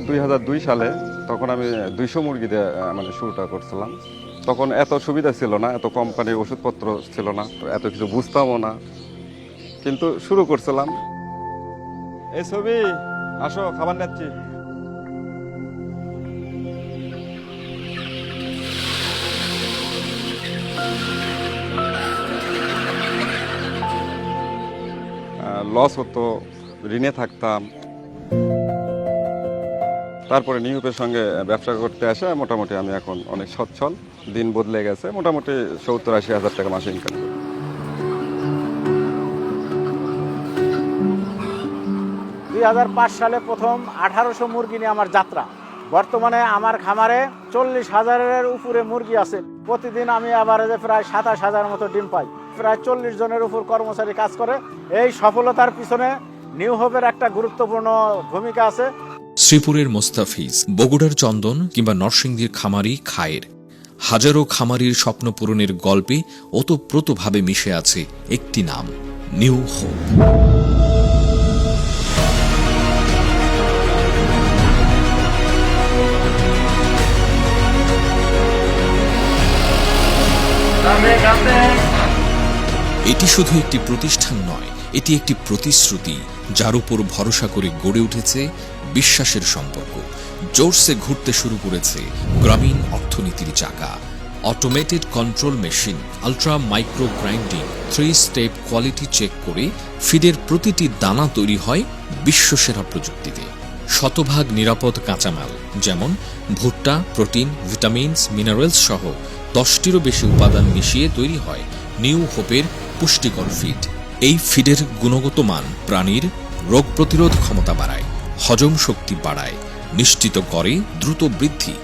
2002 সালে তখন আমি 200 মুরগি দিয়ে মানে শুরুটা করছিলাম। তখন এত সুবিধা ছিল না, এত কোম্পানির ওষুধপত্র ছিল না, এত কিছু বুঝতামও না, কিন্তু শুরু করছিলাম। এই ছবি, আসো খাবার নিচ্ছি। লস হতো, ঋণে থাকতাম। তারপরে নিউ হোপের সঙ্গে ব্যবসা করতে আসে মোটামুটি আমি এখন অনেক সচ্ছল, দিন বদলে গেছে, মোটামুটি 70-80 হাজার টাকা মাসে ইনকাম করি। 2005 সালে প্রথম 1800 মুরগি নিয়ে আমার যাত্রা। বর্তমানে আমার খামারে 40,000-এর উপরে মুরগি আছে। প্রতিদিন আমি অ্যাভারেজে প্রায় 27,000 মতো ডিম পাই। প্রায় 40 জনের উপর কর্মচারী কাজ করে। এই সফলতার পিছনে নিউ হোপের একটা গুরুত্বপূর্ণ ভূমিকা আছে। শ্রীপুরের মোস্তাফিজ, বগুড়ার চন্দন কিংবা নরসিংদীর খামারি খায়ের, হাজারো খামারির স্বপ্ন পূরণের গল্পে ওতপ্রোতভাবে মিশে আছে একটি নাম, নিউ হোপ। এটি শুধু একটি প্রতিষ্ঠান নয়, এটি একটি প্রতিশ্রুতি, যার উপর ভরসা করে গড়ে উঠেছে বিশ্বাসের সম্পর্ক। জোরসে ঘুরতে শুরু করেছে গ্রামীণ অর্থনীতির চাকা। Automated control machine, ultra micro grinding, 3 step quality check করে ফিডের প্রতিটি দানা তৈরি হয় বিশ্বসেরা প্রযুক্তিতে। শতভাগ নিরাপদ কাঁচামাল, যেমন ভুট্টা, প্রোটিন, ভিটামিনস, মিনারেলস সহ 10টিরও বেশি উপাদান মিশিয়ে তৈরি হয় নিউ হোপের পুষ্টিকর ফিড। এই ফিডের গুণগত মান প্রাণীর রোগ প্রতিরোধ ক্ষমতা বাড়ায়, হজম শক্তি বাড়ায়, নিশ্চিত করে দ্রুত বৃদ্ধি,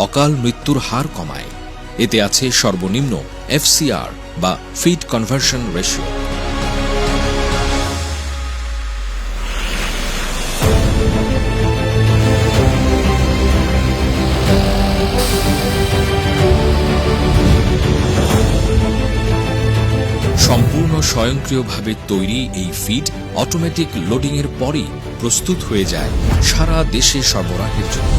অকাল মৃত্যুর হার কমায়। এতে আছে সর্বনিম্ন FCR বা ফিড কনভার্সন রেশিও। সম্পূর্ণ স্বয়ংক্রিয়ভাবে তৈরি এই ফিড অটোমেটিক লোডিংয়ের পরই প্রস্তুত হয়ে যায় সারা দেশে সরবরাহের জন্য।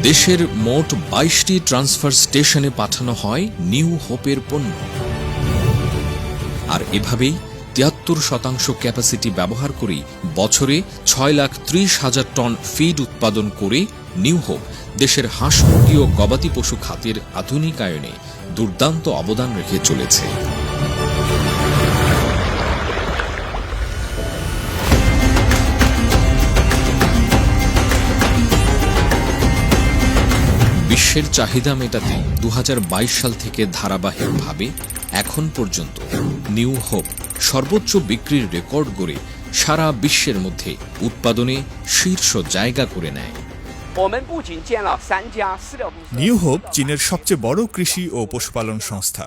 দেশের মোট 22টি ট্রান্সফার স্টেশনে পাঠানো হয় নিউ হোপের পণ্য। আর এভাবেই 73% ক্যাপাসিটি ব্যবহার করে বছরে 6,30,000 টন ফিড উৎপাদন করে নিউ হোপ দেশের হাঁস মুরগি ও গবাদি পশু খাতের আধুনিকায়নে দুর্দান্ত অবদান রেখে চলেছে। বিশ্বের চাহিদা মেটাতে 2022 সাল থেকে ধারাবাহিকভাবে এখন পর্যন্ত নিউ হোপ সর্বোচ্চ বিক্রির রেকর্ড গড়ে সারা বিশ্বের মধ্যে উৎপাদনে শীর্ষ জায়গা করে নেয়। নিউ হোপ চীনের সবচেয়ে বড় কৃষি ও পশুপালন সংস্থা।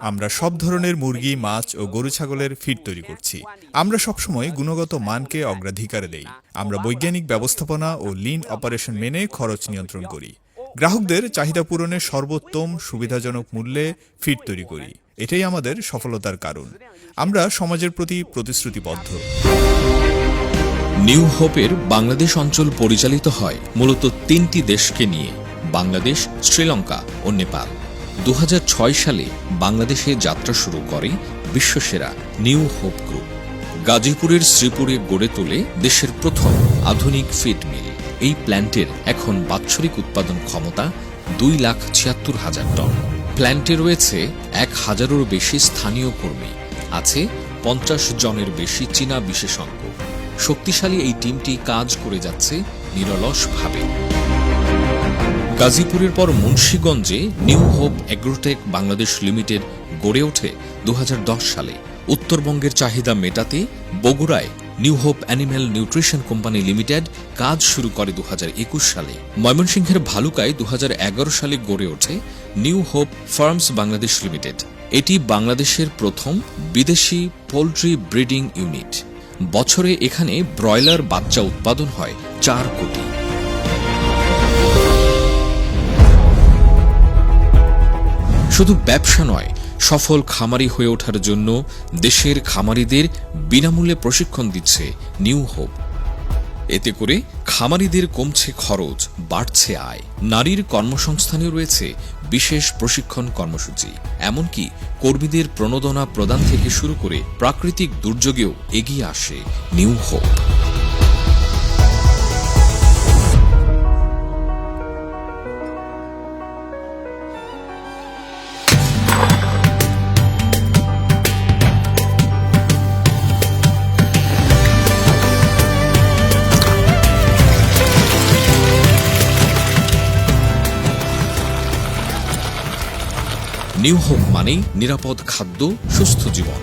আমরা সব ধরনের মুরগি, মাছ ও গরু ছাগলের ফিড তৈরি করছি। আমরা সবসময় গুণগত মানকে অগ্রাধিকার দেই। আমরা বৈজ্ঞানিক ব্যবস্থাপনা ও লিন অপারেশন মেনে খরচ নিয়ন্ত্রণ করি। গ্রাহকদের চাহিদা পূরণে সর্বোত্তম সুবিধাজনক মূল্যে ফিড তৈরি করি। এটাই আমাদের সফলতার কারণ। আমরা সমাজের প্রতি প্রতিশ্রুতিবদ্ধ। নিউ হোপের বাংলাদেশ অঞ্চল পরিচালিত হয় মূলত 3টি দেশকে নিয়ে, বাংলাদেশ, শ্রীলঙ্কা ও নেপাল। 2006 সালে বাংলাদেশে যাত্রা শুরু করে বিশ্বসেরা নিউ হোপ গ্রুপ। গাজীপুরের শ্রীপুরে গড়ে তোলে দেশের প্রথম আধুনিক ফিড মিল। এই প্ল্যান্টের এখন বাৎসরিক উৎপাদন ক্ষমতা 2,76,000 টন। প্ল্যান্টে রয়েছে 1,000-এরও বেশি স্থানীয় কর্মী, আছে 50 জনের বেশি চীনা বিশেষজ্ঞ। শক্তিশালী এই টিমটি কাজ করে যাচ্ছে নিরলসভাবে। গাজীপুরের পর মুন্সিগঞ্জে new hope agrotech Bangladesh limited গড়ে ওঠে 2010 সালে। উত্তরবঙ্গের চাহিদা মেটাতে বগুড়ায় new hope animal nutrition company limited কাজ শুরু করে 2021 সালে। ময়মনসিংহের ভালুকায় 2011 সালে গড়ে ওঠে new hope farms Bangladesh limited. এটি বাংলাদেশের প্রথম বিদেশি পোল্ট্রি ব্রিডিং ইউনিট। বছরে এখানে ব্রয়লার বাচ্চা উৎপাদন হয় 4 কোটি। শুধু ব্যবসা নয়, সফল খামারি হয়ে ওঠার জন্য দেশের খামারিদের বিনামূল্যে প্রশিক্ষণ দিচ্ছে নিউ হোপ। এতে করে খামারিদের কমছে খরচ, বাড়ছে আয়। নারীর কর্মসংস্থানে রয়েছে বিশেষ প্রশিক্ষণ কর্মসূচি। এমনকি কর্মীদের প্রণোদনা প্রদান থেকে শুরু করে প্রাকৃতিক দুর্যোগেও এগিয়ে আসে নিউ হোপ। নিউ হোপ মানেই নিরাপদ খাদ্য, সুস্থ জীবন।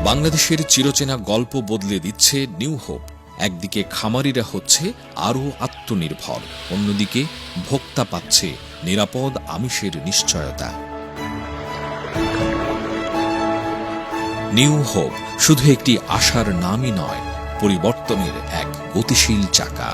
বাংলাদেশের চিরচেনা গল্প বদলে দিচ্ছে নিউ হোপ। একদিকে খামারিরা হচ্ছে আরও আত্মনির্ভর, অন্যদিকে ভোক্তা পাচ্ছে নিরাপদ আমিষের নিশ্চয়তা। নিউ হোপ শুধু একটি আশার নামই নয়, পরিবর্তনের এক গতিশীল চাকা।